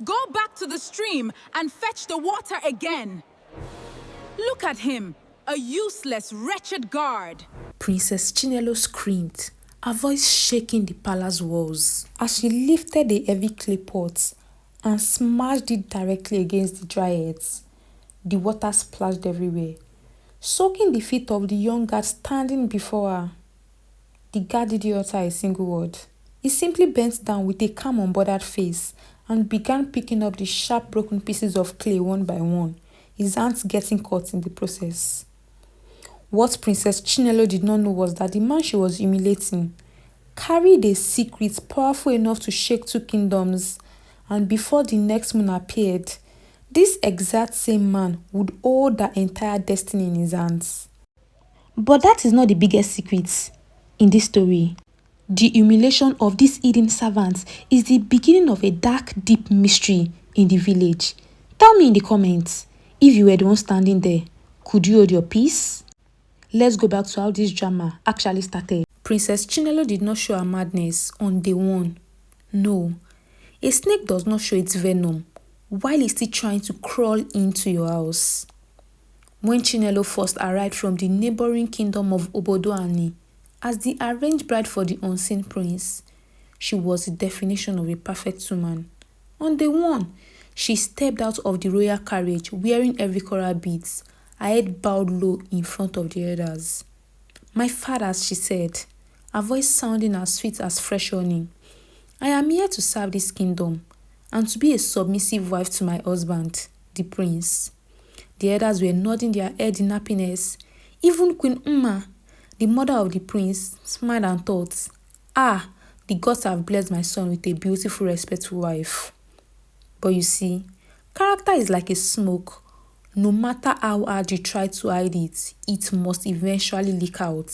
Go back to the stream and fetch the water again. Look at him, a useless, wretched guard. Princess Chinelo screamed, her voice shaking the palace walls, as she lifted a heavy clay pot and smashed it directly against the dryads. The water splashed everywhere, soaking the feet of the young guard standing before her. The guard didn't utter a single word. He simply bent down with a calm, unbothered face and began picking up the sharp, broken pieces of clay one by one, his hands getting caught in the process. What Princess Chinelo did not know was that the man she was humiliating carried a secret powerful enough to shake two kingdoms, and before the next moon appeared, this exact same man would hold their entire destiny in his hands. But that is not the biggest secret in this story. The humiliation of these hidden servants is the beginning of a dark, deep mystery in the village. Tell me in the comments, if you were the one standing there, could you hold your peace? Let's go back to how this drama actually started. Princess Chinelo did not show her madness on day one. No, a snake does not show its venom while it's still trying to crawl into your house. When Chinelo first arrived from the neighboring kingdom of Obodoani as the arranged bride for the unseen prince, she was the definition of a perfect woman. On day one, she stepped out of the royal carriage wearing every coral beads, her head bowed low in front of the elders. "My fathers," she said, her voice sounding as sweet as fresh honey, "I am here to serve this kingdom and to be a submissive wife to my husband, the prince." The elders were nodding their head in happiness. Even Queen Uma, the mother of the prince, smiled and thought, "Ah, the gods have blessed my son with a beautiful, respectful wife." But you see, character is like a smoke. No matter how hard you try to hide it, it must eventually leak out.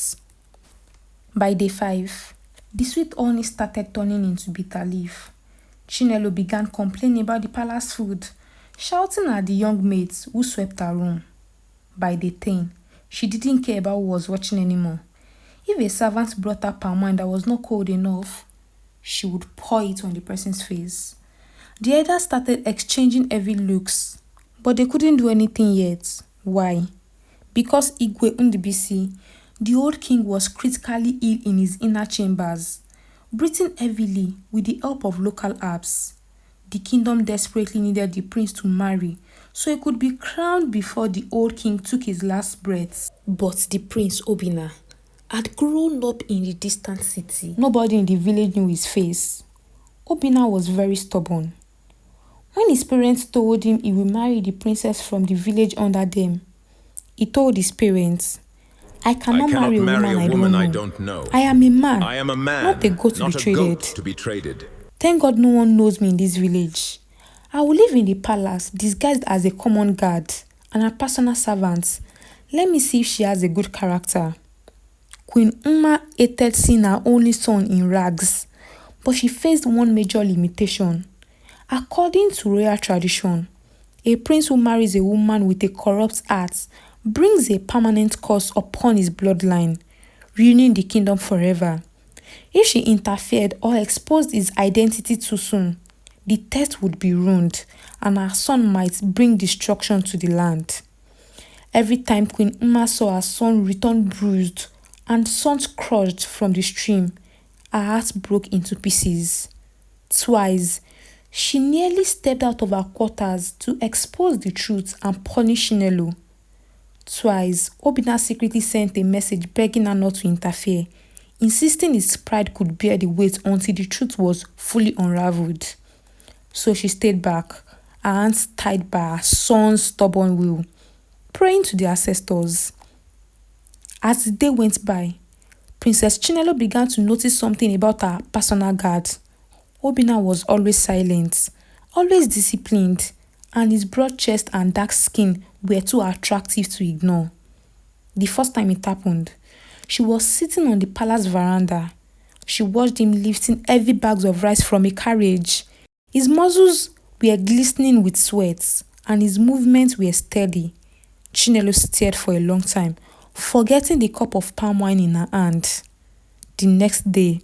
By day 5, the sweet honey started turning into bitter leaf. Chinelo began complaining about the palace food, shouting at the young maids who swept her room. By day 10, she didn't care about who was watching anymore. If a servant brought her palm wine that was not cold enough, she would pour it on the person's face. The elders started exchanging heavy looks, but they couldn't do anything yet. Why? Because Igwe Ndubisi, the old king, was critically ill in his inner chambers, breathing heavily with the help of local herbs. The kingdom desperately needed the prince to marry so he could be crowned before the old king took his last breath. But the prince, Obina, had grown up in the distant city. Nobody in the village knew his face. Obina was very stubborn. When his parents told him he would marry the princess from the village under them, he told his parents, I cannot marry a woman I don't know. I am a man, not a goat to be traded. Thank God no one knows me in this village. I will live in the palace disguised as a common guard and a personal servant. Let me see if she has a good character." Queen Uma hated seeing her only son in rags, but she faced one major limitation. According to royal tradition, a prince who marries a woman with a corrupt heart brings a permanent curse upon his bloodline, ruining the kingdom forever. If she interfered or exposed his identity too soon, the test would be ruined and her son might bring destruction to the land. Every time Queen Uma saw her son return bruised and sons crushed from the stream, her heart broke into pieces. Twice, she nearly stepped out of her quarters to expose the truth and punish Chinelo. Twice, Obina secretly sent a message begging her not to interfere, insisting his pride could bear the weight until the truth was fully unraveled. So she stayed back, her hands tied by her son's stubborn will, praying to the ancestors. As the day went by, Princess Chinelo began to notice something about her personal guard. Obina was always silent, always disciplined, and his broad chest and dark skin were too attractive to ignore. The first time it happened, she was sitting on the palace veranda. She watched him lifting heavy bags of rice from a carriage. His muscles were glistening with sweat, and his movements were steady. Chinelo stared for a long time, forgetting the cup of palm wine in her hand. The next day,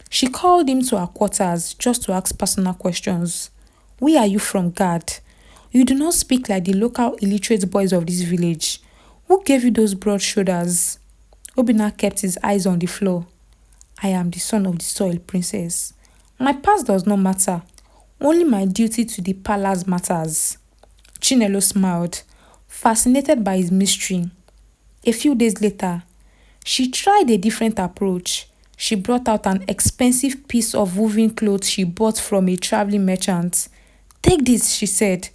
she called him to her quarters just to ask personal questions. Where are you from, God? You do not speak like the local illiterate boys of this village. Who gave you those broad shoulders? Obinna kept his eyes on the floor. I am the son of the soil, princess. My past does not matter. Only my duty to the palace matters. Chinelo smiled, fascinated by his mystery. A few days later, she tried a different approach. She brought out an expensive piece of woven cloth she bought from a traveling merchant. Take this, she said,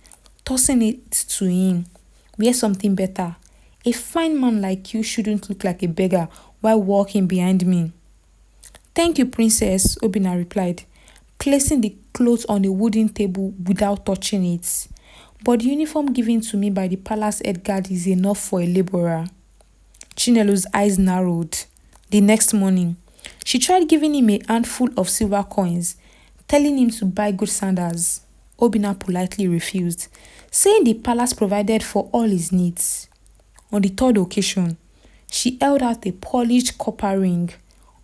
tossing it to him. Wear something better. A fine man like you shouldn't look like a beggar while walking behind me. Thank you, princess, Obinna replied, placing the clothes on a wooden table without touching it. But the uniform given to me by the palace head guard is enough for a laborer. Chinelo's eyes narrowed. The next morning, she tried giving him a handful of silver coins, telling him to buy good sandals. Obinna politely refused, saying the palace provided for all his needs. On the third occasion, she held out a polished copper ring,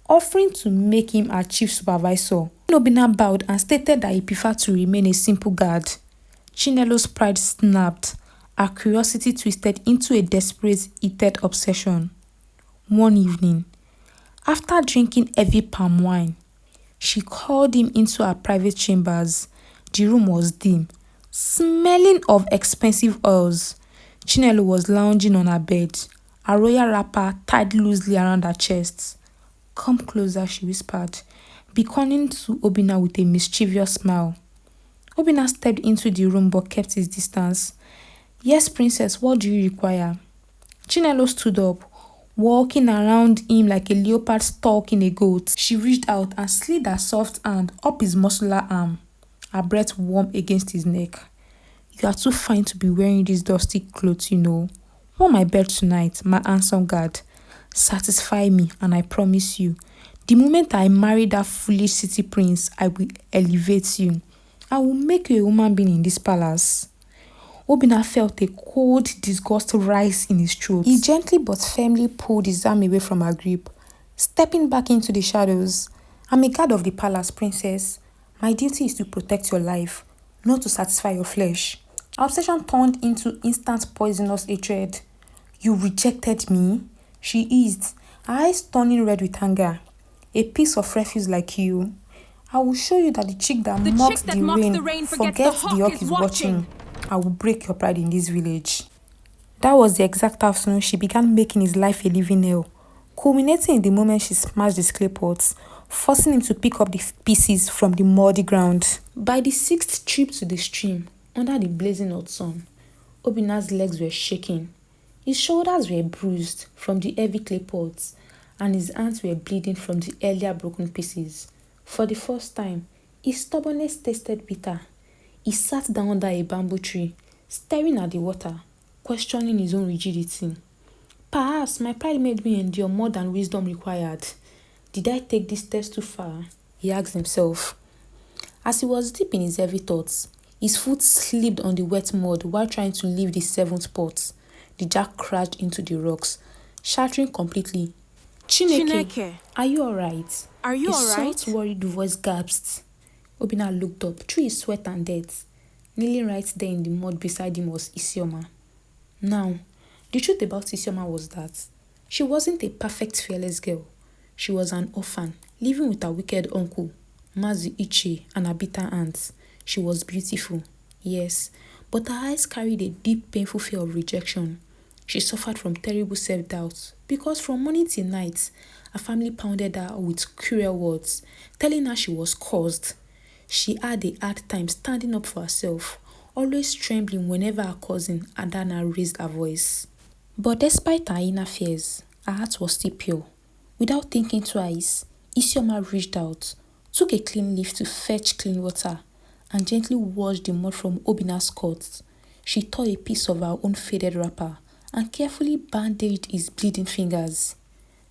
offering to make him her chief supervisor. Obinna bowed and stated that he preferred to remain a simple guard. Chinelo's pride snapped. Her curiosity twisted into a desperate, heated obsession. One evening, after drinking heavy palm wine, she called him into her private chambers. The room was dim, smelling of expensive oils. Chinelo was lounging on her bed, a royal wrapper tied loosely around her chest. Come closer, she whispered, beckoning to Obinna with a mischievous smile. Obinna stepped into the room but kept his distance. Yes, princess, what do you require? Chinelo stood up, walking around him like a leopard stalking a goat. She reached out and slid her soft hand up his muscular arm, her breath warm against his neck. You are too fine to be wearing these dusty clothes, you know. Want my bed tonight, my handsome guard. Satisfy me, and I promise you, the moment I marry that foolish city prince, I will elevate you. I will make you a human being in this palace. Obinna felt a cold disgust rise in his throat. He gently but firmly pulled his arm away from her grip, stepping back into the shadows. I'm a guard of the palace, princess. My duty is to protect your life, not to satisfy your flesh. Her obsession turned into instant poisonous hatred. You rejected me? She eased, her eyes turning red with anger. A piece of refuse like you. I will show you that the chick that mocks the rain forgets the hawk is watching. I will break your pride in this village. That was the exact afternoon she began making his life a living hell, culminating in the moment she smashed his clay pots, forcing him to pick up the pieces from the muddy ground. By the sixth trip to the stream, under the blazing hot sun, Obinna's legs were shaking. His shoulders were bruised from the heavy clay pots, and his hands were bleeding from the earlier broken pieces. For the first time, his stubbornness tasted bitter. He sat down under a bamboo tree, staring at the water, questioning his own rigidity. Perhaps my pride made me endure more than wisdom required. Did I take this test too far? He asked himself. As he was deep in his heavy thoughts, his foot slipped on the wet mud while trying to lift the seventh pot. The jar crashed into the rocks, shattering completely. Chineke, are you alright? Are you alright? A soft, worried voice gasped. Obinna looked up through his sweat and dirt. Kneeling right there in the mud beside him was Isioma. Now, the truth about Isioma was that she wasn't a perfect, fearless girl. She was an orphan, living with her wicked uncle, Mazi Iche, and her bitter aunt. She was beautiful, yes, but her eyes carried a deep, painful fear of rejection. She suffered from terrible self-doubt because from morning till night, her family pounded her with cruel words, telling her she was cursed. She had a hard time standing up for herself, always trembling whenever her cousin Adana raised her voice. But despite her inner fears, her heart was still pure. Without thinking twice, Isioma reached out, took a clean leaf to fetch clean water, and gently washed the mud from Obinna's cut. She tore a piece of her own faded wrapper and carefully bandaged his bleeding fingers.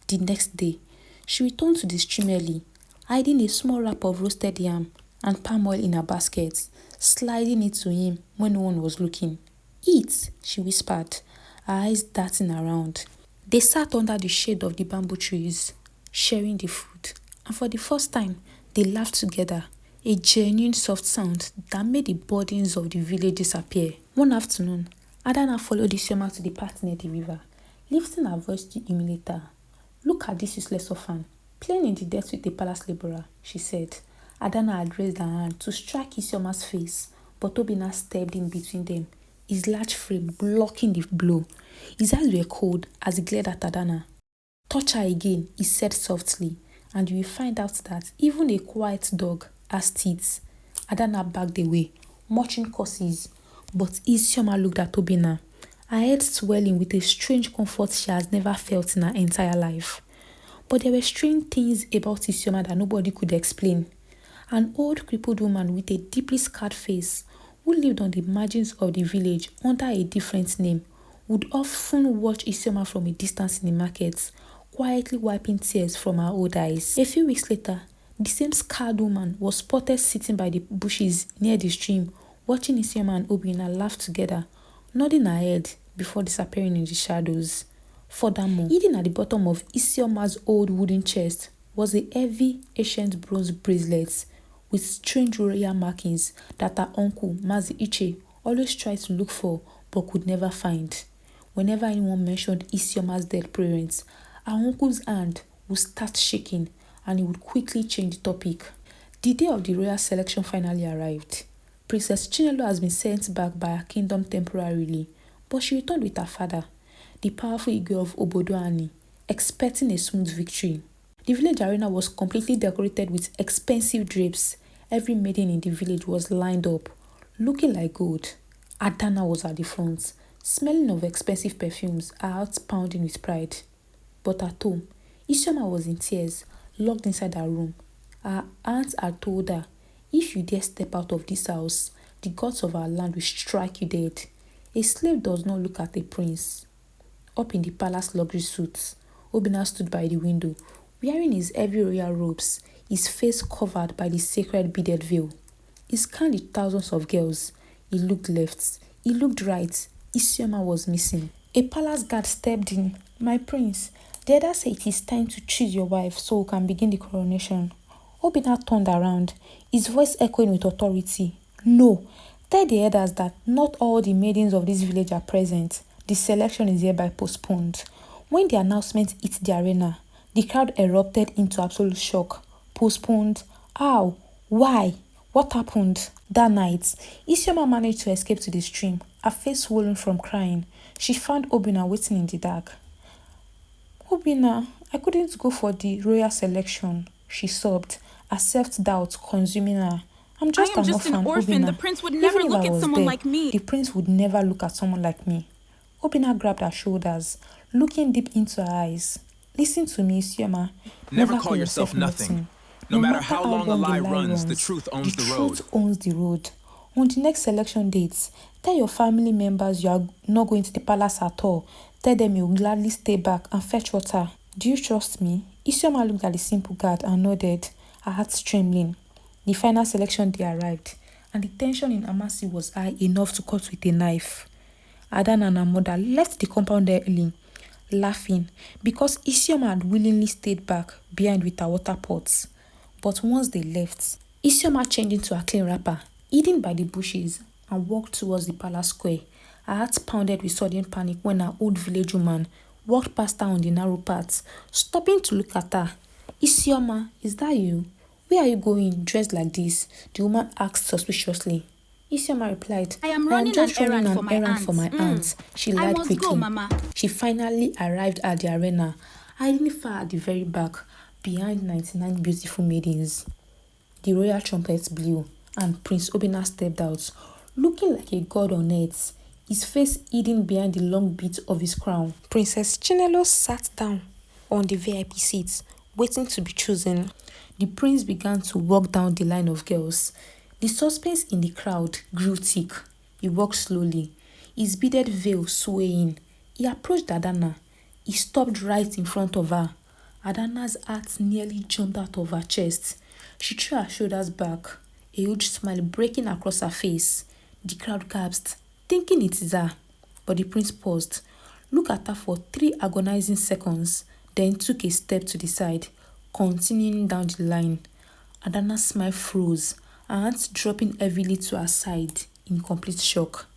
The next day, she returned to the stream early, hiding a small wrap of roasted yam and palm oil in her basket, sliding it to him when no one was looking. Eat, she whispered, her eyes darting around. They sat under the shade of the bamboo trees, sharing the food, and for the first time, they laughed together, a genuine soft sound that made the burdens of the village disappear. One afternoon, Adana followed Isioma to the path near the river, lifting her voice to humiliate her. "Look at this useless orphan, playing in the dirt with a palace labourer," she said. Adana had raised her hand to strike Isioma's face, but Obinna stepped in between them, his large frame blocking the blow. His eyes were cold as he glared at Adana. "Touch her again," he said softly, "and you will find out that even a quiet dog has teeth." Adana backed away, muttering curses, but Isioma looked at Obinna, her head swelling with a strange comfort she has never felt in her entire life. But there were strange things about Isioma that nobody could explain. An old crippled woman with a deeply scarred face who lived on the margins of the village under a different name would often watch Isioma from a distance in the markets, quietly wiping tears from her old eyes. A few weeks later, the same scarred woman was spotted sitting by the bushes near the stream, watching Isioma and Obinna laugh together, nodding her head before disappearing in the shadows. Furthermore, hidden at the bottom of Isioma's old wooden chest was a heavy ancient bronze bracelet with strange royal markings that her uncle, Mazi Iche, always tried to look for but could never find. Whenever anyone mentioned Isioma's dead parents, her uncle's hand would start shaking and he would quickly change the topic. The day of the royal selection finally arrived. Princess Chinelo has been sent back by her kingdom temporarily, but she returned with her father, the powerful Igwe of Obodoani, expecting a smooth victory. The village arena was completely decorated with expensive drapes. Every maiden in the village was lined up, looking like gold. Adana was at the front, smelling of expensive perfumes, her heart pounding with pride. But at home, Isioma was in tears, locked inside her room. Her aunt had told her, "If you dare step out of this house, the gods of our land will strike you dead." A slave does not look at a prince. Up in the palace luxury suites, Obinna stood by the window, wearing his heavy royal robes, his face covered by the sacred beaded veil. He scanned the thousands of girls. He looked left. He looked right. Isioma was missing. A palace guard stepped in. "My prince, the elders say it is time to choose your wife so we can begin the coronation." Obinna turned around, his voice echoing with authority. "No, tell the elders that not all the maidens of this village are present. The selection is hereby postponed." When the announcement hit the arena, the crowd erupted into absolute shock. Postponed? How? Why? What happened? That night, Isioma managed to escape to the stream, her face swollen from crying. She found Obinna waiting in the dark. "Obinna, I couldn't go for the royal selection," she sobbed, her self-doubt consuming her. "I'm just I am an just orphan, an orphan. Obinna. The prince would never Even if look I at was someone there, like me." the prince would never look at someone like me." Obinna grabbed her shoulders, looking deep into her eyes. "Listen to me, Isioma. Never call yourself nothing. No matter how long a lie runs, the truth owns the road. owns the road. On the next selection dates, tell your family members you are not going to the palace at all. Tell them you will gladly stay back and fetch water. Do you trust me?" Isioma looked at the simple guard and nodded, her heart trembling. The final selection day arrived, and the tension in Amansi was high enough to cut with a knife. Adana and her mother left the compound early, laughing because Isioma had willingly stayed back behind with her water pots. But once they left, Isioma changed into a clean wrapper, hidden by the bushes, and walked towards the palace square. Her heart pounded with sudden panic when her old village woman walked past her on the narrow path, stopping to look at her. "Isioma, is that you? Where are you going, dressed like this?" the woman asked suspiciously. Isioma replied, I am "I am running just an running errand an for my errand aunt. for my aunt." She I lied must quickly. go, Mama. She finally arrived at the arena, hiding far at the very back, behind 99 beautiful maidens. The royal trumpets blew, and Prince Obinna stepped out, looking like a god on earth, his face hidden behind the long beat of his crown. Princess Chinelo sat down on the VIP seat, waiting to be chosen. The prince began to walk down the line of girls. The suspense in the crowd grew thick. He walked slowly, his beaded veil swaying. He approached Adana. He stopped right in front of her. Adana's heart nearly jumped out of her chest. She threw her shoulders back, a huge smile breaking across her face. The crowd gasped, thinking it is her. But the prince paused, looked at her for 3 agonizing seconds, then took a step to the side, continuing down the line. Adana's smile froze, her hands dropping heavily to her side in complete shock.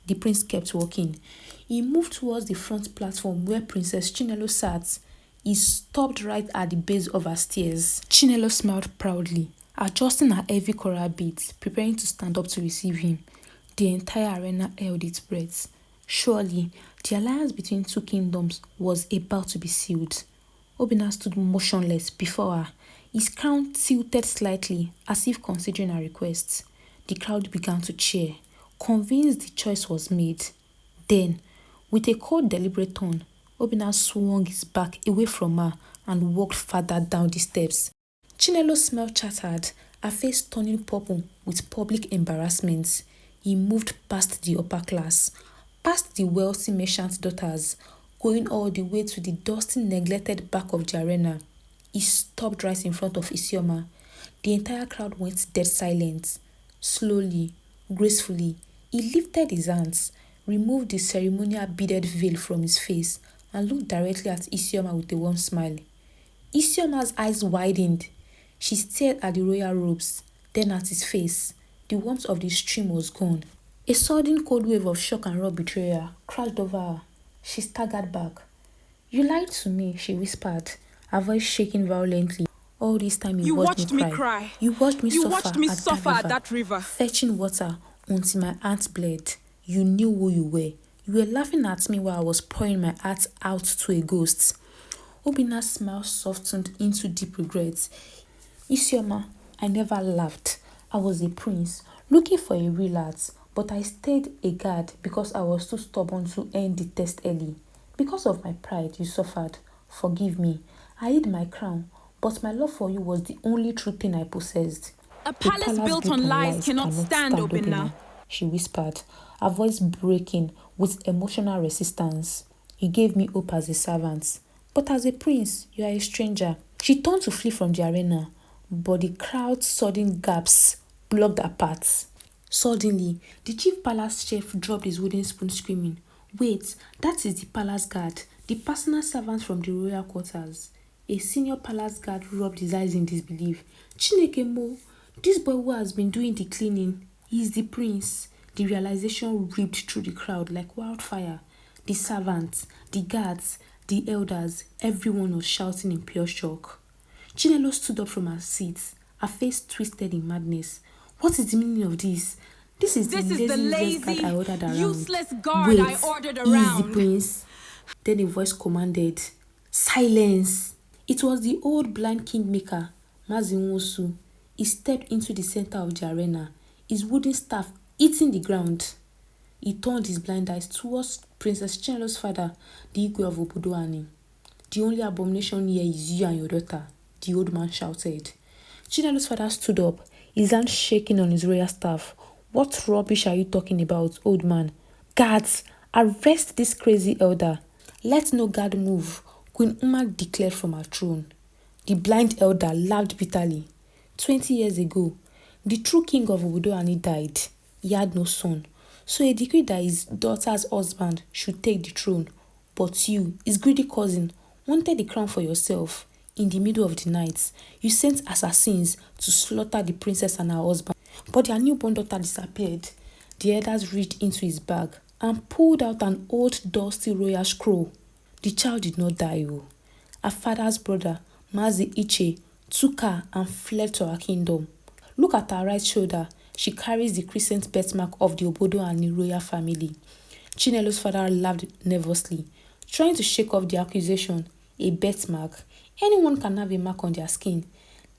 The prince kept walking. He moved towards the front platform where Princess Chinelo sat. He stopped right at the base of her stairs. Chinelo smiled proudly, adjusting her heavy coral beads, preparing to stand up to receive him. The entire arena held its breath. Surely, the alliance between two kingdoms was about to be sealed. Obinna stood motionless before her, his crown tilted slightly as if considering her request. The crowd began to cheer, convinced the choice was made. Then, with a cold, deliberate tone, Obinna swung his back away from her and walked further down the steps. Chinelo's smile chattered, her face turning purple with public embarrassment. He moved past the upper class, past the wealthy merchant daughters, going all the way to the dusty, neglected back of the arena. He stopped right in front of Isioma. The entire crowd went dead silent. Slowly, gracefully, he lifted his hands, removed the ceremonial beaded veil from his face, and looked directly at Isioma with a warm smile. Isioma's eyes widened. She stared at the royal robes, then at his face. The warmth of the stream was gone. A sudden cold wave of shock and raw betrayal crashed over her. She staggered back. "You lied to me," she whispered, her voice shaking violently. "All this time you watched me cry. You watched me suffer at that river, fetching water until my hands bled. You knew who you were. You were laughing at me while I was pouring my heart out to a ghost." Obinna's smile softened into deep regret. "Isioma, I never laughed. I was a prince, looking for a real heart, but I stayed a guard because I was too stubborn to end the test early. Because of my pride, you suffered. Forgive me. I hid my crown, but my love for you was the only true thing I possessed." A palace built on lies cannot stand, Obinna," she whispered, her voice breaking with emotional resistance. "You gave me hope as a servant, but as a prince, you are a stranger." She turned to flee from the arena, but the crowd's sudden gasps blocked her path. Suddenly, the chief palace chef dropped his wooden spoon, screaming, "Wait, that is the palace guard, the personal servant from the royal quarters." A senior palace guard rubbed his eyes in disbelief. "Chineke Mo, this boy who has been doing the cleaning, he is the prince." The realization ripped through the crowd like wildfire. The servants, the guards, the elders, everyone was shouting in pure shock. Chinelo stood up from her seat, her face twisted in madness. "What is the meaning of this? This is the lazy, guard I ordered around. Useless guard Wait, I ordered he is the around." prince." Then a voice commanded, "Silence!" It was the old blind kingmaker, Mazinwosu. He stepped into the center of the arena, his wooden staff hitting the ground. He turned his blind eyes towards Princess Chinelo's father, the Igwe of Obodoani. "The only abomination here is you and your daughter," the old man shouted. Chinelo's father stood up, his hand shaking on his royal staff. "What rubbish are you talking about, old man? Guards, arrest this crazy elder. Let no guard move," Queen Uma declared from her throne. The blind elder laughed bitterly. 20 years ago, the true king of Obodoani died. He had no son, so he decreed that his daughter's husband should take the throne. But you, his greedy cousin, wanted the crown for yourself. In the middle of the night, you sent assassins to slaughter the princess and her husband. But their newborn daughter disappeared. The elders reached into his bag and pulled out an old dusty royal scroll. The child did not die. Her father's brother, Mazi Iche, took her and fled to her kingdom. Look at her right shoulder. She carries the crescent birthmark of the Obodoani royal family. Chinelo's father laughed nervously, trying to shake off the accusation. A birthmark? Anyone can have a mark on their skin.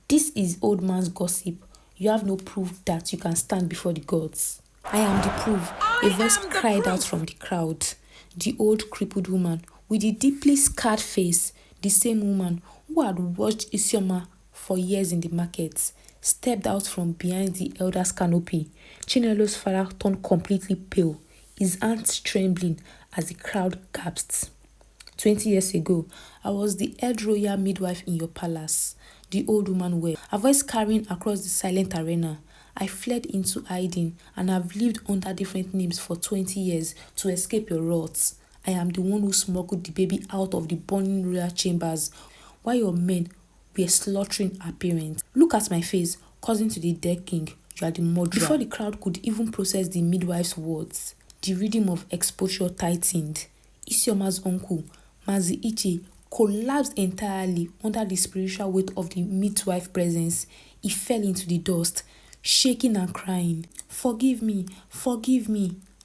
This is old man's gossip. You have no proof that you can stand before the gods. I am the proof. A voice cried out from the crowd. The old crippled woman with the deeply scarred face, the same woman who had watched Isioma for years in the markets, stepped out from behind the elder's canopy. Chinelo's father turned completely pale, his hands trembling as the crowd gasped. 20 years ago, I was the head royal midwife in your palace, the old woman wailed, her voice carrying across the silent arena. I fled into hiding and have lived under different names for 20 years to escape your wrath. I am the one who smuggled the baby out of the burning royal chambers while your men were slaughtering our parents. Look at my face, cousin to the dead king. You are the murderer. Before the crowd could even process the midwife's words, the rhythm of exposure tightened. Isioma's uncle, Mazi Ichi, collapsed entirely under the spiritual weight of the midwife presence. He fell into the dust, shaking and crying. Forgive me,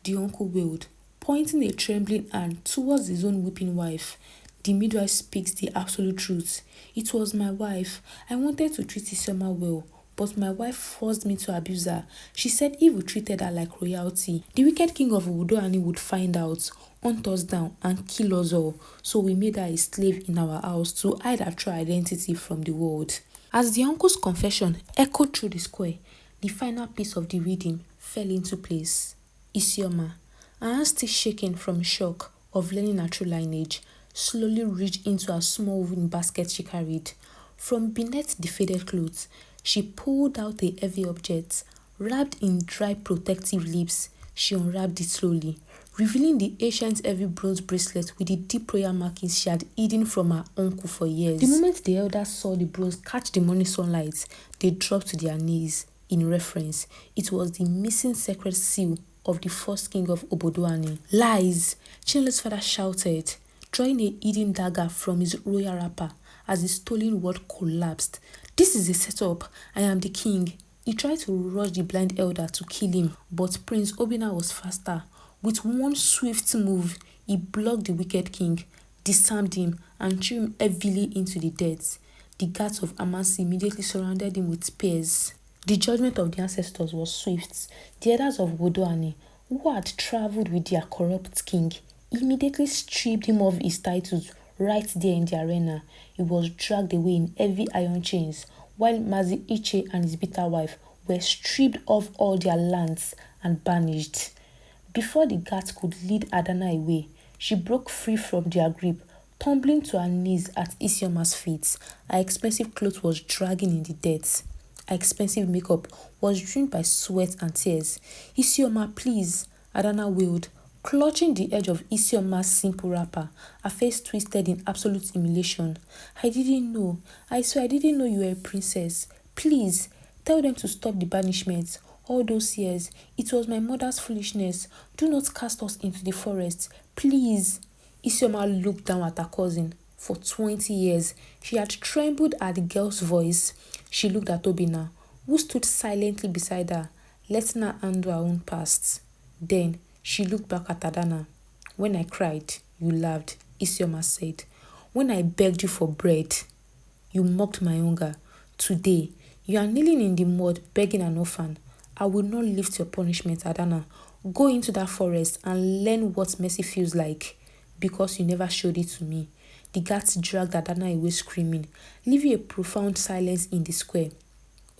the uncle wailed, pointing a trembling hand towards his own weeping wife. The midwife speaks the absolute truth. It was my wife. I wanted to treat Isioma well, but my wife forced me to abuse her. She said if we treated her like royalty, the wicked king of Ubudoani would find out, hunt us down, and kill us all. So we made her a slave in our house to hide her true identity from the world. As the uncle's confession echoed through the square, the final piece of the reading fell into place. Isioma, her hand still shaking from shock of learning her true lineage, slowly reached into a small wooden basket she carried. From beneath the faded clothes, she pulled out a heavy object. Wrapped in dry protective leaves, she unwrapped it slowly, revealing the ancient heavy bronze bracelet with the deep royal markings she had hidden from her uncle for years. The moment the elders saw the bronze catch the morning sunlight, they dropped to their knees. In reference, it was the missing sacred seal of the first king of Obodoani. Lies! Chinlo's father shouted, drawing a hidden dagger from his royal wrapper as the stolen word collapsed. This is a setup. I am the king. He tried to rush the blind elder to kill him, but Prince Obina was faster. With one swift move, he blocked the wicked king, disarmed him, and threw him heavily into the depths. The guards of Amansi immediately surrounded him with spears. The judgment of the ancestors was swift. The elders of Wodoani, who had travelled with their corrupt king, immediately stripped him of his titles right there in the arena. He was dragged away in heavy iron chains, while Mazi Iche and his bitter wife were stripped of all their lands and banished. Before the guards could lead Adana away, she broke free from their grip, tumbling to her knees at Isioma's feet. Her expensive clothes was dragging in the depths. Her expensive makeup was drenched by sweat and tears. Isioma, please, Adana wailed, clutching the edge of Isioma's simple wrapper, her face twisted in absolute humiliation. I didn't know. I swear I didn't know you were a princess. Please, tell them to stop the banishment. All those years, it was my mother's foolishness. Do not cast us into the forest. Please. Isioma looked down at her cousin. For 20 years, she had trembled at the girl's voice. She looked at Obina, who stood silently beside her, letting her handle her own past. Then, she looked back at Adana. When I cried, you laughed, Isioma said. When I begged you for bread, you mocked my hunger. Today, you are kneeling in the mud begging an orphan. I will not lift your punishment, Adana. Go into that forest and learn what mercy feels like, because you never showed it to me. The guards dragged Adana away screaming, leaving a profound silence in the square.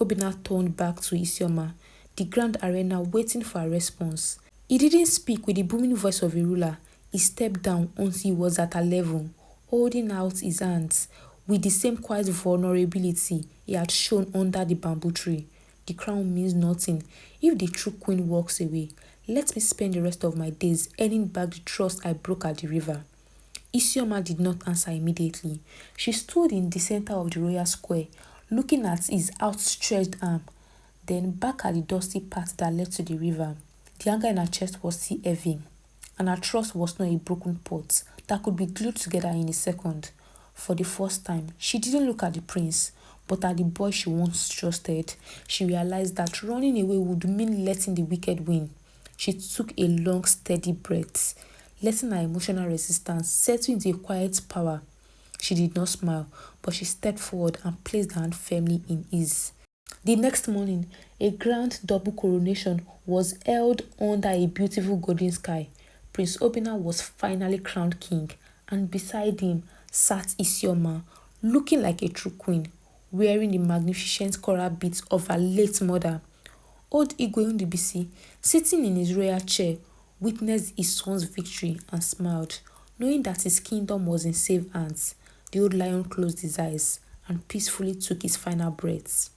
Obina turned back to Isioma, the grand arena waiting for a response. He didn't speak with the booming voice of a ruler. He stepped down until he was at her level, holding out his hands with the same quiet vulnerability he had shown under the bamboo tree. The crown means nothing if the true queen walks away. Let me spend the rest of my days earning back the trust I broke at the river. Isioma did not answer immediately. She stood in the center of the royal square, looking at his outstretched arm, then back at the dusty path that led to the river. The anger in her chest was still heavy, and her trust was not a broken pot that could be glued together in a second. For the first time, she didn't look at the prince, but at the boy she once trusted. She realized that running away would mean letting the wicked win. She took a long, steady breath, letting her emotional resistance settle into a quiet power. She did not smile, but she stepped forward and placed her hand firmly in his. The next morning, a grand double coronation was held under a beautiful golden sky. Prince Obina was finally crowned king, and beside him sat Isioma, looking like a true queen, wearing the magnificent coral beads of her late mother. Old Igwe Ndubisi, sitting in his royal chair, witnessed his son's victory and smiled, knowing that his kingdom was in safe hands. The old lion closed his eyes and peacefully took his final breaths.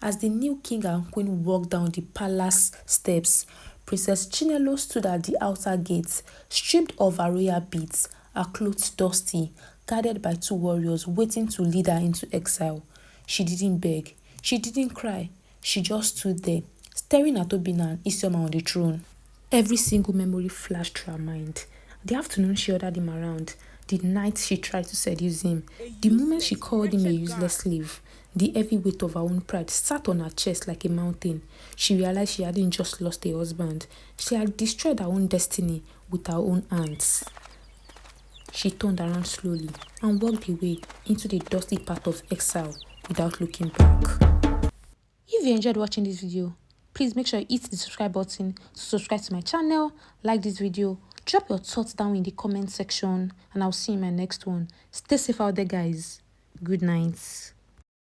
As the new king and queen walked down the palace steps, Princess Chinelo stood at the outer gates, stripped of her royal beads, her clothes dusty, guarded by two warriors waiting to lead her into exile. She didn't beg, she didn't cry, she just stood there, staring at Obinna and Isioma on the throne. Every single memory flashed through her mind. The afternoon she ordered him around, the night she tried to seduce him, the moment she called him a useless slave, the heavy weight of her own pride sat on her chest like a mountain. She realized she hadn't just lost a husband, she had destroyed her own destiny with her own hands. She turned around slowly and walked away into the dusty path of exile without looking back. If you enjoyed watching this video, please make sure you hit the subscribe button to subscribe to my channel, like this video, drop your thoughts down in the comment section, and I'll see you in my next one. Stay safe out there, guys. Good night.